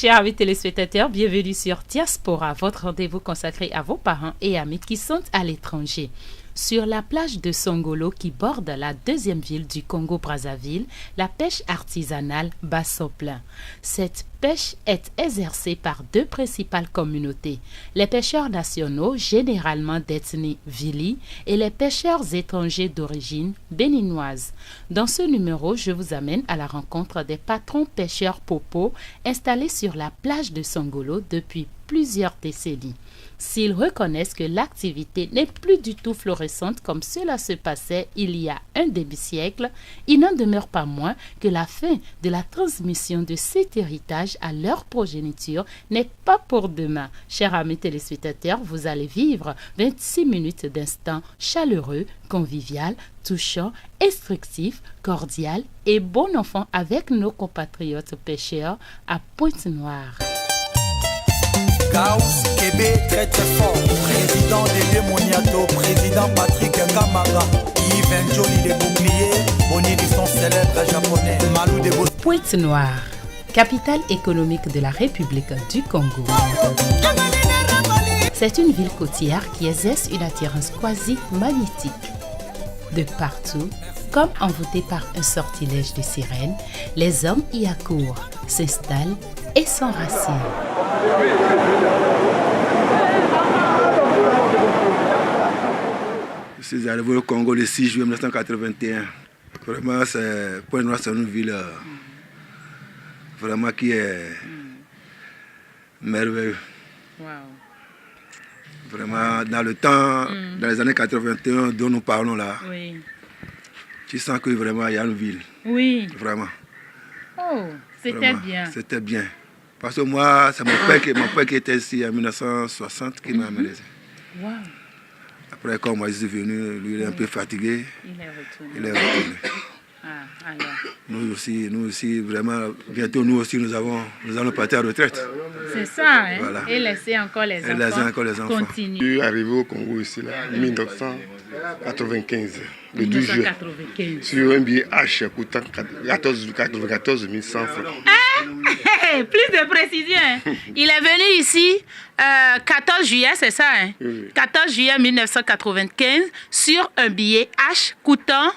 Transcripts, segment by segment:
Chers amis téléspectateurs, bienvenue sur Diaspora, votre rendez-vous consacré à vos parents et amis qui sont à l'étranger. Sur la plage de Songolo qui borde la deuxième ville du Congo-Brazzaville, la pêche artisanale bat son plein. Cette pêche est exercée par deux principales communautés, les pêcheurs nationaux, généralement d'ethnie Vili, et les pêcheurs étrangers d'origine béninoise. Dans ce numéro, je vous amène à la rencontre des patrons pêcheurs Popo installés sur la plage de Songolo depuis plusieurs décennies. S'ils reconnaissent que l'activité n'est plus du tout florissante comme cela se passait il y a un demi-siècle, il n'en demeure pas moins que la fin de la transmission de cet héritage à leur progéniture n'est pas pour demain. Chers amis téléspectateurs, vous allez vivre 26 minutes d'instants chaleureux, convivial, touchant, instructif, cordial et bon enfant avec nos compatriotes pêcheurs à Pointe-Noire. Chaos, Québec, très très fort. Président Dédé Moniato, président Patrick Kamara, Yves Njoli les boucliers, Boni du son célèbre japonais, Malou de Bos. Pointe-Noire, capitale économique de la République du Congo. C'est une ville côtière qui exerce une attirance quasi magnétique. De partout, comme envoûtés par un sortilège de sirènes, les hommes y accourent, s'installent et s'enracinent. Je suis arrivé au Congo le 6 juillet 1981. Vraiment, Pointe-Noire, c'est une ville vraiment qui est merveilleuse. Wow. Vraiment, dans le temps, dans les années 81 dont nous parlons là, Oui. tu sens que vraiment il y a une ville. Oui. Vraiment. Oh, c'était Vraiment, bien. C'était bien. Parce que moi, c'est mon père qui était ici en 1960 qui m'a amené. Wow. Après, quand moi je suis venu, lui il est un peu fatigué. Il est retourné. Ah, alors. Nous aussi, vraiment, bientôt nous aussi nous allons partir à la retraite. C'est ça, hein? Voilà. Et laisser encore les Et laisser encore les enfants. continuer. Je suis arrivé au Congo ici, là, en 1995, le 12 juillet, 1995. sur un billet H coûtant 94 100 francs. Plus de précision. Hein? Il est venu ici 14 juillet, c'est ça? Hein? Oui. 14 juillet 1995 sur un billet H coûtant...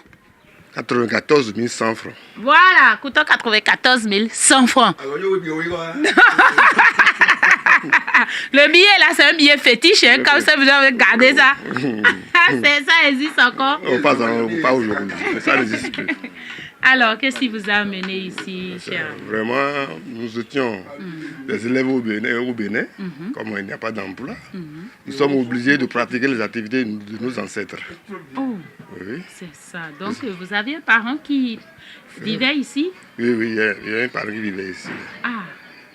94 100 francs. Voilà, coûtant 94 100 francs. Le billet là, c'est un billet fétiche, hein, comme ça vous avez gardé ça. Ça existe encore. Oh, pas aujourd'hui, mais ça n'existe plus. Alors, qu'est-ce qui vous a amené ici, cher? Vraiment, nous étions des élèves au Bénin, comme il n'y a pas d'emploi. Nous sommes obligés de pratiquer les activités de nos ancêtres. Oh, Oui, c'est ça. Donc, vous aviez un parent qui vivait ici? oui, il y a un parent qui vivait ici. Ah,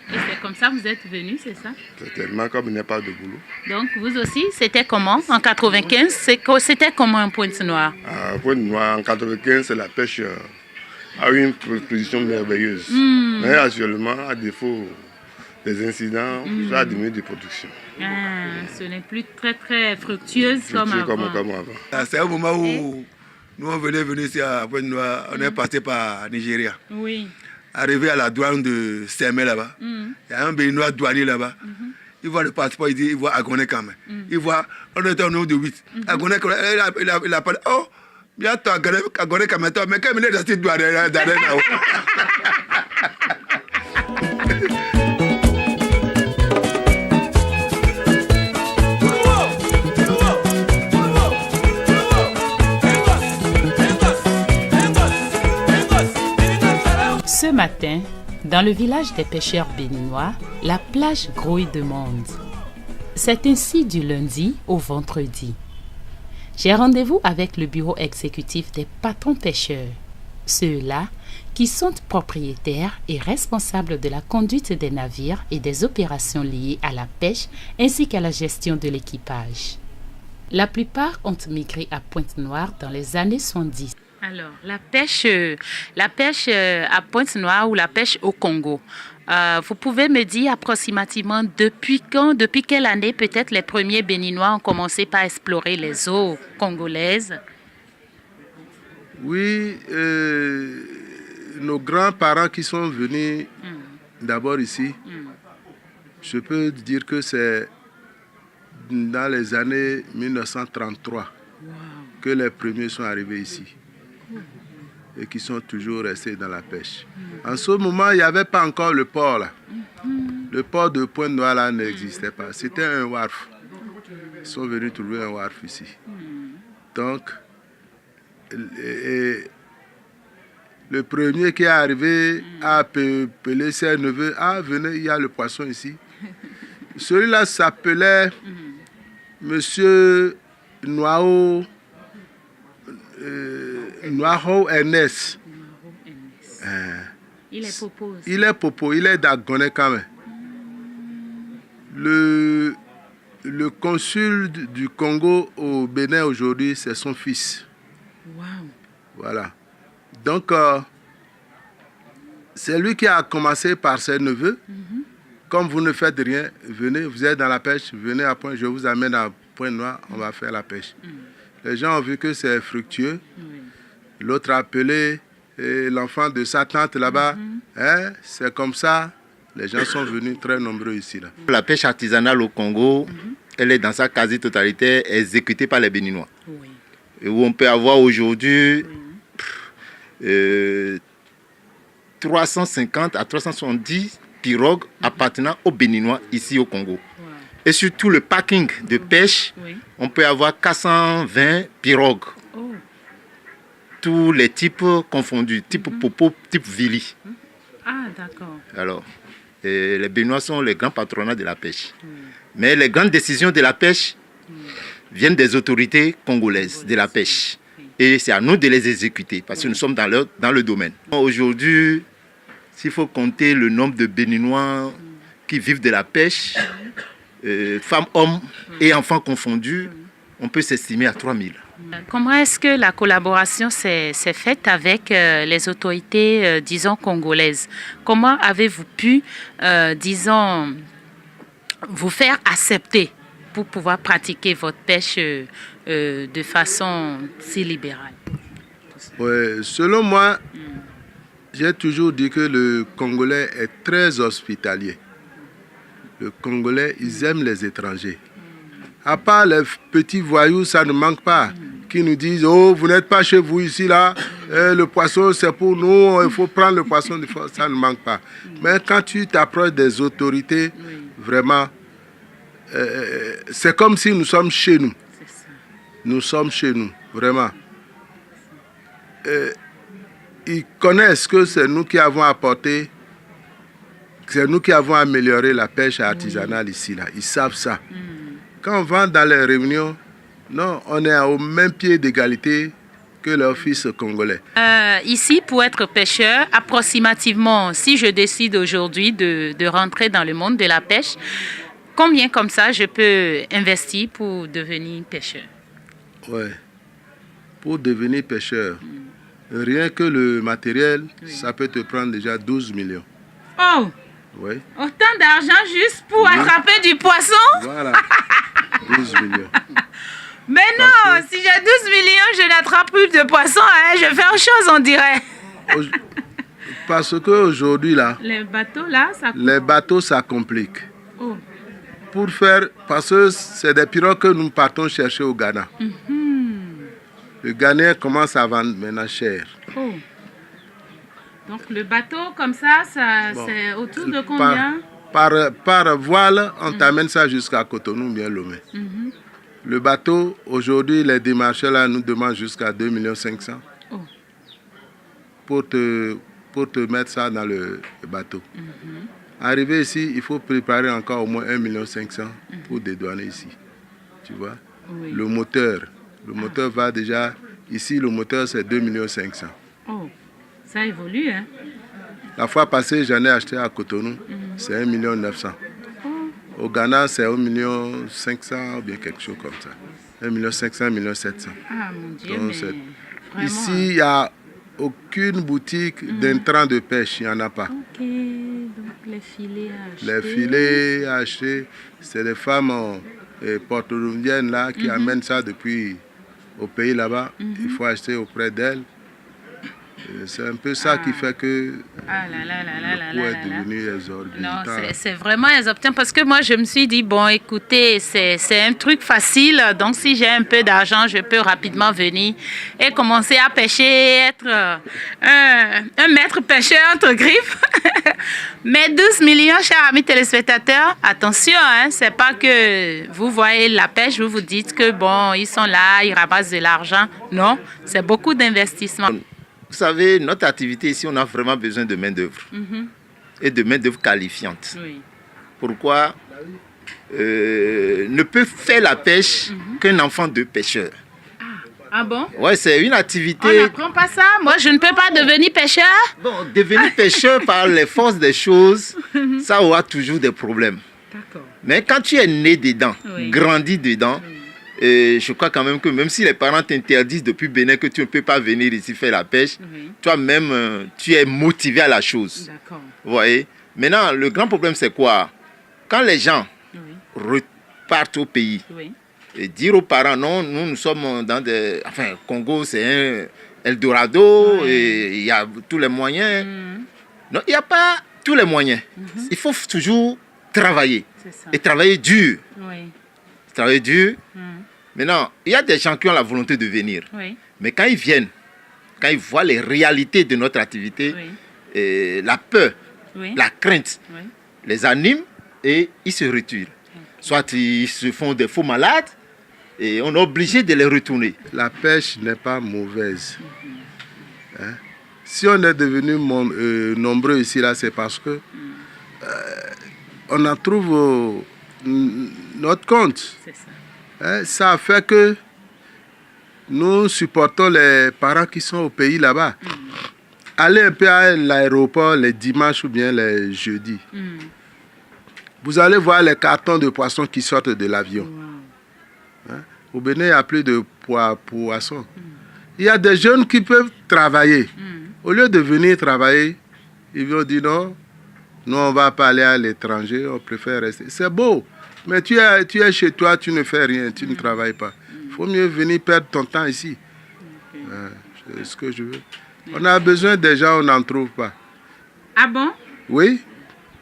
et c'est comme ça que vous êtes venu, c'est ça? C'est tellement comme il n'y a pas de boulot. Donc, vous aussi, c'était comment en 95? C'était comment un Pointe-Noire? À Pointe-Noire, en 95, la pêche a eu une position merveilleuse. Mais actuellement, à défaut des incidents, ça a diminué de production. Ah, ce n'est plus très, très fructueuse comme avant. Comme avant. C'est un moment où nous on venait ici à Pointe-Noire, on est passé par Nigeria. Oui. Arrivé à la douane de Semé là-bas, il y a un Béninois douanier là-bas. Il voit le passeport, il voit Agoné quand même. Il voit, on était au nombre de 8. Agoné, il a parlé, oh, bien toi, Agoné quand même, mais quand il est dans cette douane là-haut. Ce matin, dans le village des pêcheurs béninois, la plage grouille de monde. C'est ainsi du lundi au vendredi. J'ai rendez-vous avec le bureau exécutif des patrons pêcheurs, ceux-là qui sont propriétaires et responsables de la conduite des navires et des opérations liées à la pêche ainsi qu'à la gestion de l'équipage. La plupart ont migré à Pointe-Noire dans les années 70. Alors, la pêche à Pointe-Noire ou la pêche au Congo, vous pouvez me dire approximativement depuis quand, depuis quelle année peut-être les premiers Béninois ont commencé par explorer les eaux congolaises? Oui, nos grands-parents qui sont venus d'abord ici, Je peux dire que c'est dans les années 1933 que les premiers sont arrivés ici et qui sont toujours restés dans la pêche. En ce moment, il n'y avait pas encore le port là. Le port de Pointe-Noire là n'existait pas. C'était un wharf. Ils sont venus trouver un wharf ici. Donc, le premier qui est arrivé a appelé ses neveux. Ah, venez, il y a le poisson ici. Celui-là s'appelait Monsieur Noao Ernest. Il est popo aussi. Il est popo, il est d'Agoné quand même. Le consul du Congo au Bénin aujourd'hui, c'est son fils. Wow. Voilà. Donc, c'est lui qui a commencé par ses neveux. Comme vous ne faites rien, venez, vous êtes dans la pêche, venez à Pointe, je vous amène à Pointe-Noire, on va faire la pêche. Les gens ont vu que c'est fructueux. L'autre a appelé l'enfant de sa tante là-bas. Hein, c'est comme ça. Les gens sont venus très nombreux ici. Là. La pêche artisanale au Congo, elle est dans sa quasi-totalité exécutée par les Béninois. Oui. Et où on peut avoir aujourd'hui 350 à 370 pirogues appartenant aux Béninois ici au Congo. Wow. Et sur tout le parking de pêche, on peut avoir 420 pirogues. Oh. Tous les types confondus, type popo, type vili. Ah, d'accord. Alors, les Béninois sont les grands patronats de la pêche. Mais les grandes décisions de la pêche viennent des autorités congolaises de la pêche. Et c'est à nous de les exécuter parce que nous sommes dans le domaine. Aujourd'hui, s'il faut compter le nombre de Béninois qui vivent de la pêche, femmes, hommes et enfants confondus, on peut s'estimer à 3000. Comment est-ce que la collaboration s'est faite avec les autorités, disons, congolaises? Comment avez-vous pu, disons, vous faire accepter pour pouvoir pratiquer votre pêche de façon si libérale? Ouais, selon moi, j'ai toujours dit que le Congolais est très hospitalier. Le Congolais, ils aiment les étrangers. À part les petits voyous, ça ne manque pas. Qui nous disent, oh, vous n'êtes pas chez vous ici, là. Le poisson, c'est pour nous. Il faut prendre le poisson. Ça ne manque pas. Mais quand tu t'approches des autorités, vraiment, c'est comme si nous sommes chez nous. Nous sommes chez nous, vraiment. Ils connaissent que c'est nous qui avons apporté, c'est nous qui avons amélioré la pêche artisanale ici, là. Ils savent ça. Quand on va dans les réunions, non, on est au même pied d'égalité que leurs fils congolais. Ici, pour être pêcheur, approximativement, si je décide aujourd'hui de rentrer dans le monde de la pêche, combien comme ça je peux investir pour devenir pêcheur? Ouais. Pour devenir pêcheur, rien que le matériel, ça peut te prendre déjà 12 millions. Oh! Oui. Autant d'argent juste pour attraper du poisson? Voilà. 12 millions. Mais non, si j'ai 12 millions, je n'attrape plus de poisson, hein, je fais autre chose, on dirait. Parce qu'aujourd'hui, là, Les bateaux, là, ça... les bateaux, ça complique. Oh. Pour faire, parce que c'est des pirogues que nous partons chercher au Ghana. Le Ghanéen commence à vendre maintenant cher. Oh. Donc le bateau comme ça, c'est autour de combien? Par voile, on t'amène ça jusqu'à Cotonou, bien Lomé. Le bateau, aujourd'hui, les démarcheurs là, nous demandent jusqu'à 2 500 000 pour te mettre ça dans le bateau. Arrivé ici, il faut préparer encore au moins 1 500 000 pour dédouaner ici. Tu vois? Oui. Le moteur va déjà... Ici, le moteur, c'est 2 500 000. Oh, ça évolue, hein? La fois passée, j'en ai acheté à Cotonou, c'est 1 900 000. Au Ghana, c'est 1 500 000 ou bien quelque chose comme ça. 1 500 000, 1 700 000. Ah, mon Dieu, Donc, mais vraiment... Ici, il n'y a aucune boutique d'intrants de pêche, il n'y en a pas. Ok, donc les filets à acheter. Les filets à acheter, c'est des femmes porto-rouviennes là qui amènent ça depuis au pays là-bas. Il faut acheter auprès d'elles. C'est un peu ça qui fait que Ah là là là là là le coût là est là là. devenu exorbitant. Non, c'est vraiment exorbitant parce que moi, je me suis dit, bon, écoutez, c'est un truc facile. Donc, si j'ai un peu d'argent, je peux rapidement venir et commencer à pêcher, être un maître pêcheur entre griffes. Mais 12 millions, chers amis téléspectateurs, attention, hein, c'est pas que vous voyez la pêche, vous vous dites que, bon, ils sont là, ils ramassent de l'argent. Non, c'est beaucoup d'investissement. Vous savez, notre activité ici, on a vraiment besoin de main-d'œuvre et de main-d'œuvre qualifiante. Oui. Pourquoi ne peut faire la pêche qu'un enfant de pêcheur? Ah bon? Ouais, c'est une On activité. n'apprend pas ça? Moi, je ne peux pas devenir pêcheur? Bon, devenir pêcheur par les forces des choses, ça aura toujours des problèmes. D'accord. Mais quand tu es né dedans, Oui. grandi dedans, je crois quand même que même si les parents t'interdisent depuis Bénin que tu ne peux pas venir ici faire la pêche, Oui. toi-même, tu es motivé à la chose. D'accord. Vous voyez? Maintenant, le grand problème, c'est quoi? Quand les gens repartent au pays, Oui. et dire aux parents, non, nous sommes dans des... Enfin, Congo, c'est un Eldorado, et il y a tous les moyens. Non, il n'y a pas tous les moyens. Il faut toujours travailler. C'est ça. Et travailler dur. Oui. Travailler dur. Maintenant, il y a des gens qui ont la volonté de venir. Oui. Mais quand ils viennent, quand ils voient les réalités de notre activité, la peur, Oui. la crainte Oui. les anime et ils se retirent. Soit ils se font des faux malades et on est obligé de les retourner. La pêche n'est pas mauvaise. Hein? Si on est devenu nombreux ici, là, c'est parce que on en trouve notre compte. C'est ça. Hein? Ça a fait que nous supportons les parents qui sont au pays là-bas. Allez un peu à l'aéroport les dimanches ou bien les jeudis. Vous allez voir les cartons de poissons qui sortent de l'avion. Hein? Au Bénin, il n'y a plus de poissons. Il y a des jeunes qui peuvent travailler. Au lieu de venir travailler, ils vont dire non, nous on ne va pas aller à l'étranger, on préfère rester. C'est beau, mais tu es chez toi, tu ne fais rien, tu ne travailles pas. Il faut mieux venir perdre ton temps ici. C'est ce que je veux. On a besoin des gens, on n'en trouve pas. Ah bon? Oui?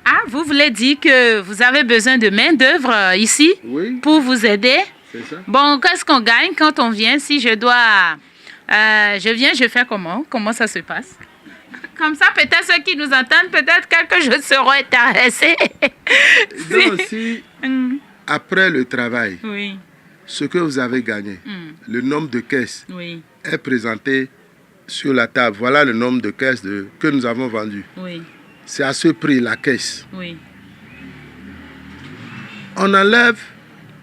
Ah, vous voulez dire que vous avez besoin de main-d'œuvre ici Oui. pour vous aider? C'est ça. Bon, qu'est-ce qu'on gagne quand on vient? Si je dois... je viens, je fais comment? Comment ça se passe? Comme ça, peut-être ceux qui nous entendent, peut-être quelques jours seront intéressés. Donc, si après le travail, Oui, ce que vous avez gagné, le nombre de caisses oui, est présenté sur la table. Voilà le nombre de caisses que nous avons vendues. oui, C'est à ce prix, la caisse. oui. On enlève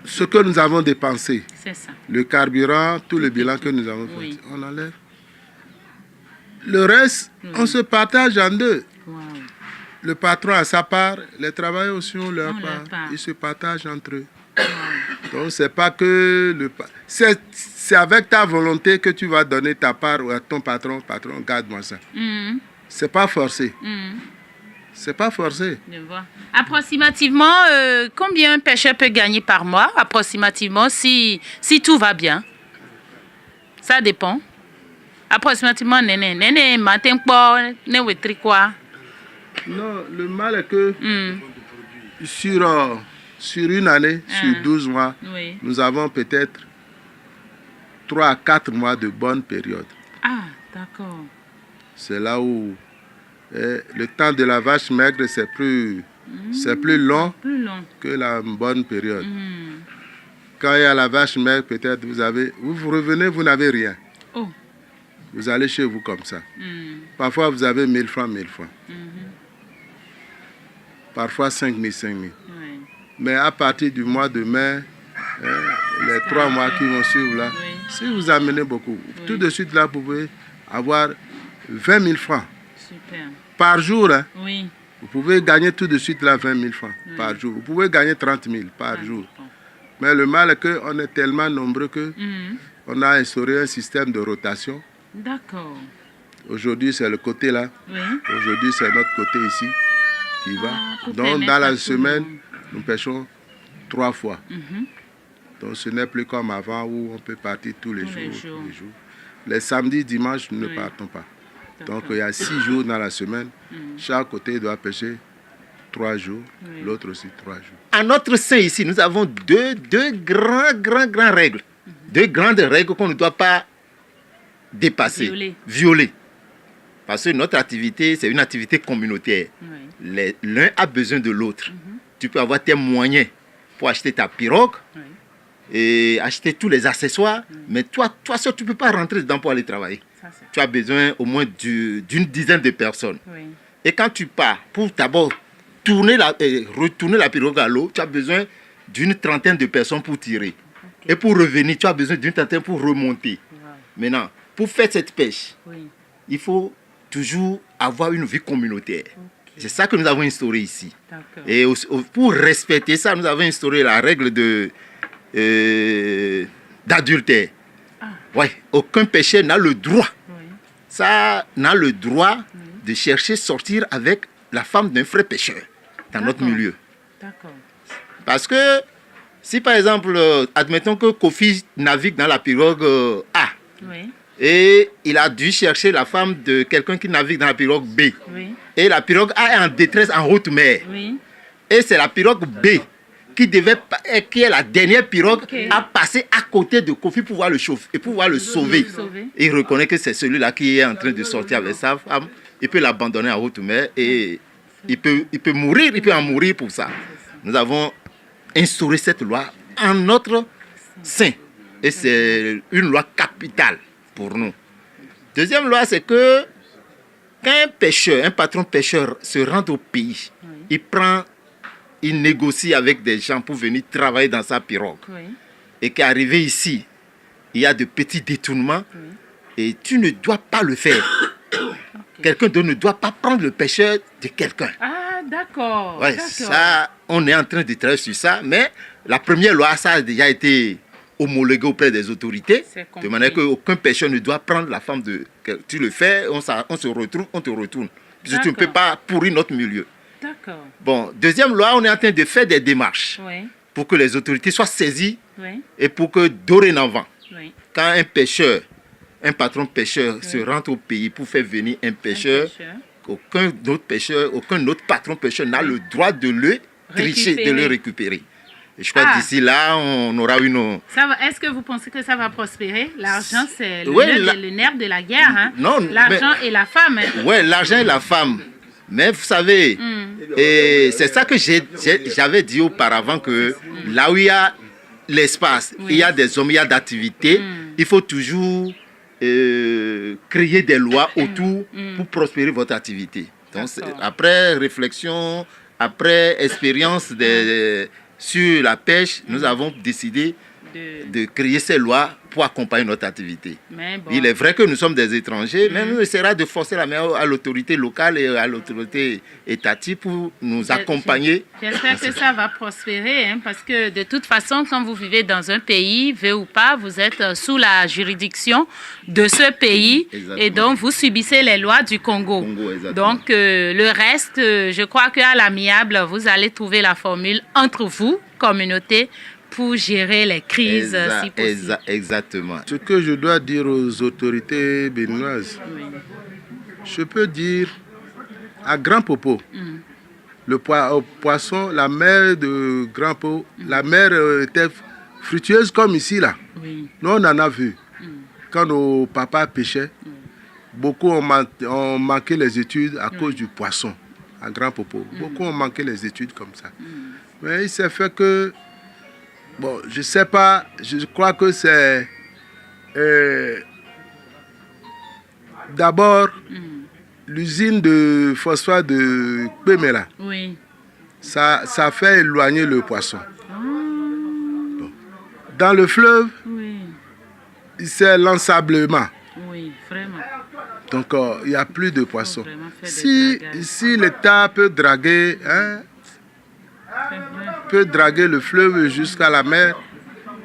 ce que nous avons dépensé. C'est ça. Le carburant, tout le bilan que nous avons fait. Oui. On enlève. Le reste, on se partage en deux. Wow. Le patron a sa part, les travailleurs aussi ont leur Ont leur part. part. Ils se partagent entre eux. Donc, c'est pas que c'est avec ta volonté que tu vas donner ta part à ton patron. Patron, garde-moi ça. C'est pas forcé. C'est pas forcé. Je vois. Approximativement, combien un pêcheur peut gagner par mois? Approximativement, si tout va bien. Ça dépend. Approximativement, néné, matin, quoi. Non, le mal est que sur une année, sur 12 mois, Oui. nous avons peut-être 3 à 4 mois de bonne période. Ah, d'accord. C'est là où le temps de la vache maigre, c'est plus long Plus long. que la bonne période. Quand il y a la vache maigre, peut-être vous revenez, vous n'avez rien. Oh. Vous allez chez vous comme ça. Parfois, vous avez 1000 francs, 1000 francs. Parfois, 5000, 5000. Oui. Mais à partir du mois de mai, les 3 mois qui vont suivre là, Oui. si vous amenez beaucoup, tout de suite là, vous pouvez avoir 20 000 francs Super. par jour. Hein. Oui. Vous pouvez gagner tout de suite là 20 000 francs par jour. Vous pouvez gagner 30 000 par jour. Mais le mal est qu'on est tellement nombreux qu'on a instauré un système de rotation. D'accord. Aujourd'hui, c'est le côté là. Oui. Aujourd'hui, c'est notre côté ici qui va. pour Donc, permettre dans à la tout le semaine, monde. nous pêchons 3 fois. Donc, ce n'est plus comme avant où on peut partir tous les jours. les jours. Les samedis, dimanches, nous ne partons pas. Donc il y a 6 jours dans la semaine. Chaque côté doit pêcher 3 jours, l'autre aussi 3 jours. À notre sein ici, nous avons deux grandes règles. Deux grandes règles qu'on ne doit pas dépasser, violer. Parce que notre activité, c'est une activité communautaire. L'un a besoin de l'autre. Tu peux avoir tes moyens pour acheter ta pirogue et acheter tous les accessoires, mais toi seul, tu ne peux pas rentrer dedans pour aller travailler. Tu as besoin au moins d'une dizaine de personnes. Et quand tu pars pour d'abord retourner la pirogue à l'eau, tu as besoin d'une trentaine de personnes pour tirer. Et pour revenir, tu as besoin d'une trentaine pour remonter. Maintenant, pour faire cette pêche, il faut toujours avoir une vie communautaire. C'est ça que nous avons instauré ici. Et pour respecter ça, nous avons instauré la règle d'adultère. Aucun pêcheur n'a le droit. Ça n'a le droit de chercher sortir avec la femme d'un frère pêcheur dans notre milieu. Parce que si par exemple, admettons que Kofi navigue dans la pirogue A et il a dû chercher la femme de quelqu'un qui navigue dans la pirogue B. Et la pirogue A est en détresse en haute mer. Et c'est la pirogue B qui est la dernière pirogue à passer à côté de Kofi pour pouvoir le chauffer et pour pouvoir le sauver. Et il reconnaît que c'est celui-là qui est en train de sortir avec sa femme. Il peut l'abandonner en haute mer et il peut mourir, il peut en mourir pour ça. Nous avons instauré cette loi en notre sein. Et c'est une loi capitale pour nous. Deuxième loi, c'est que quand un patron pêcheur se rend au pays, il négocie avec des gens pour venir travailler dans sa pirogue. Et qu'arrivé ici, il y a de petits détournements et tu ne dois pas le faire. Quelqu'un d'autre ne doit pas prendre le pêcheur de quelqu'un. Ah, d'accord. Ça, on est en train de travailler sur ça, mais la première loi, ça a déjà été homologué auprès des autorités, de manière qu'aucun pêcheur ne doit prendre la femme de... Tu le fais, on se retrouve, on te retourne. Parce que tu ne peux pas pourrir notre milieu. D'accord. Bon, deuxième loi, on est en train de faire des démarches pour que les autorités soient saisies et pour que dorénavant, quand un patron pêcheur se rend au pays pour faire venir un pêcheur, aucun autre patron pêcheur n'a le droit de le tricher, de le récupérer. Et je crois que d'ici là, on aura une... Est-ce que vous pensez que ça va prospérer? L'argent, c'est le nerf de la guerre. Hein? Non, l'argent et la femme. Hein? Oui, l'argent et la femme. Mais vous savez, et c'est ça que j'avais dit auparavant, que là où il y a l'espace, il y a des hommes, il y a d'activités, il faut toujours créer des lois autour pour prospérer votre activité. Donc, après réflexion, après expérience sur la pêche, nous avons décidé de créer ces lois pour accompagner notre activité. Bon. Il est vrai que nous sommes des étrangers, mais nous essayerons de forcer la main à l'autorité locale et à l'autorité étatique pour nous accompagner. J'espère que ça va prospérer, hein, parce que de toute façon, quand vous vivez dans un pays, veut ou pas, vous êtes sous la juridiction de ce pays. Exactement. Et donc vous subissez les lois du Congo. Donc le reste, je crois qu'à l'amiable, vous allez trouver la formule entre vous, communauté, pour gérer les crises, si possible. Exactement. Ce que je dois dire aux autorités béninoises, je peux dire à Grand Popo, le poisson, la mer de Grand Popo, la mer était fructueuse comme ici, là. Nous, on en a vu. Quand nos papas pêchaient, beaucoup ont manqué les études à cause du poisson, à Grand Popo. Beaucoup ont manqué les études comme ça. Mais il s'est fait que... Bon, je ne sais pas, je crois que c'est d'abord l'usine de phosphate de Kpemela. Ça fait éloigner le poisson. Bon. Dans le fleuve, c'est l'ensablement. Vraiment. Donc, il n'y a plus de poissons. Si l'État peut draguer... peut draguer le fleuve jusqu'à la mer,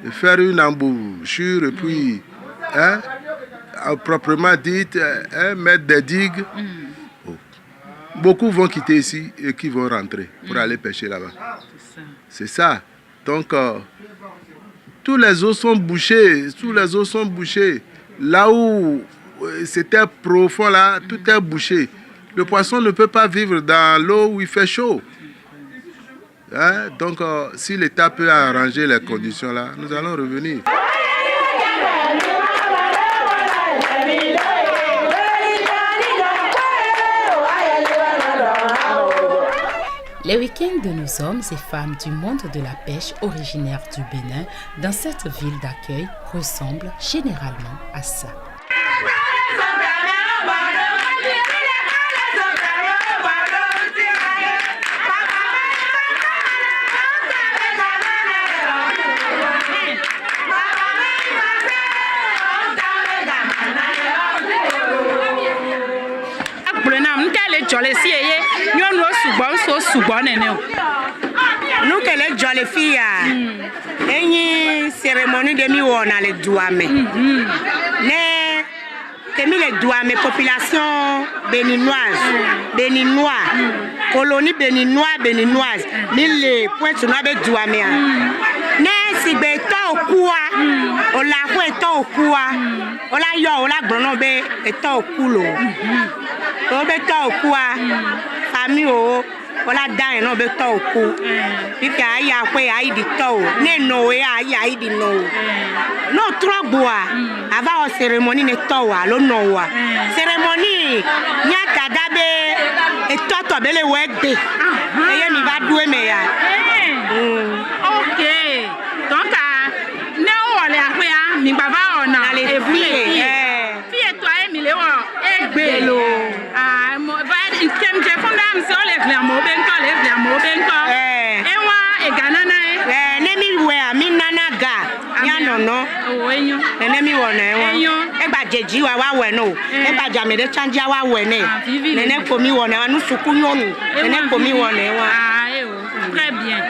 et faire une embouchure et puis, proprement dite, mettre des digues. Beaucoup vont quitter ici et qui vont rentrer pour aller pêcher là-bas. C'est ça. Donc, tous les eaux sont bouchés. Là où c'était profond là, tout est bouché. Le poisson ne peut pas vivre dans l'eau où il fait chaud. Hein? Donc, si l'État peut arranger les conditions là, nous allons revenir. Les week-ends de nos hommes et femmes du monde de la pêche originaires du Bénin dans cette ville d'accueil ressemblent généralement à ça. Nous que les jolies filles, une cérémonie de mi on a les douamés. Mais les douamés, population béninoise, béninois, colonie béninoise, mille points sur nos douamés. Mais si béton au coua, on l'a fait au coua, on l'a yo, on l'a grenobé et au coulo. On béton au coua, famille au. Voilà dans no be to ku if ya kwe ai di to ne no ya di no no trogboa ava o cérémonie ne to wa lo no wa cérémonie nya kadabe e toto bele wegbe eye mi ba due me ya OK donc ne o le akwe a mi baba ona e fie toi e mi le o egbe lo mo va kem je fondam so le clairement Nene mi wone wa e ba jeji wa we no e ba jame de chanja wa we ne nene ko mi wone anu suku nyonu nene ko mi wone wa très bien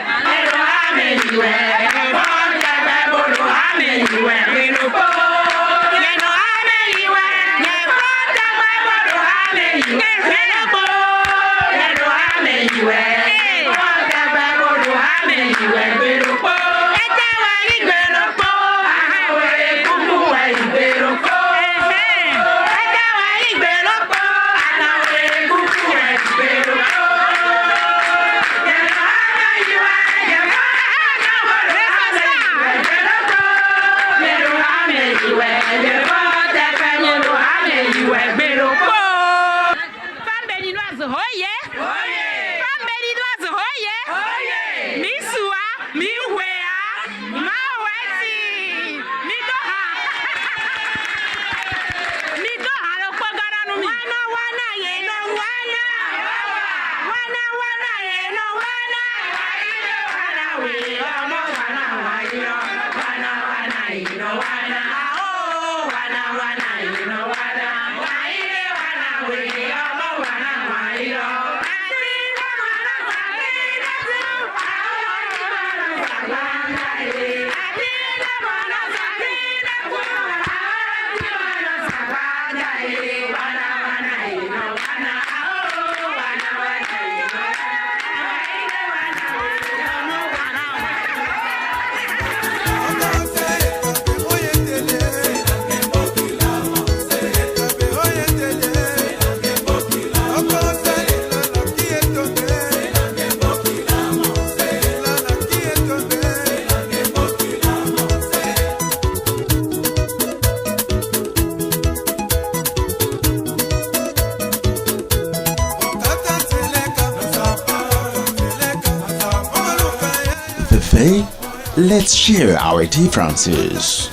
Let's share our differences.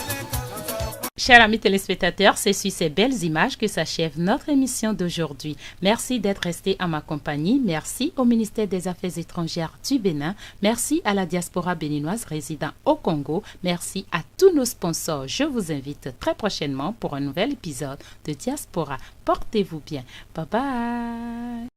Chers amis téléspectateurs, c'est sur ces belles images que s'achève notre émission d'aujourd'hui. Merci d'être restés à ma compagnie. Merci au ministère des Affaires étrangères du Bénin. Merci à la diaspora béninoise résidant au Congo. Merci à tous nos sponsors. Je vous invite très prochainement pour un nouvel épisode de Diaspora. Portez-vous bien. Bye bye.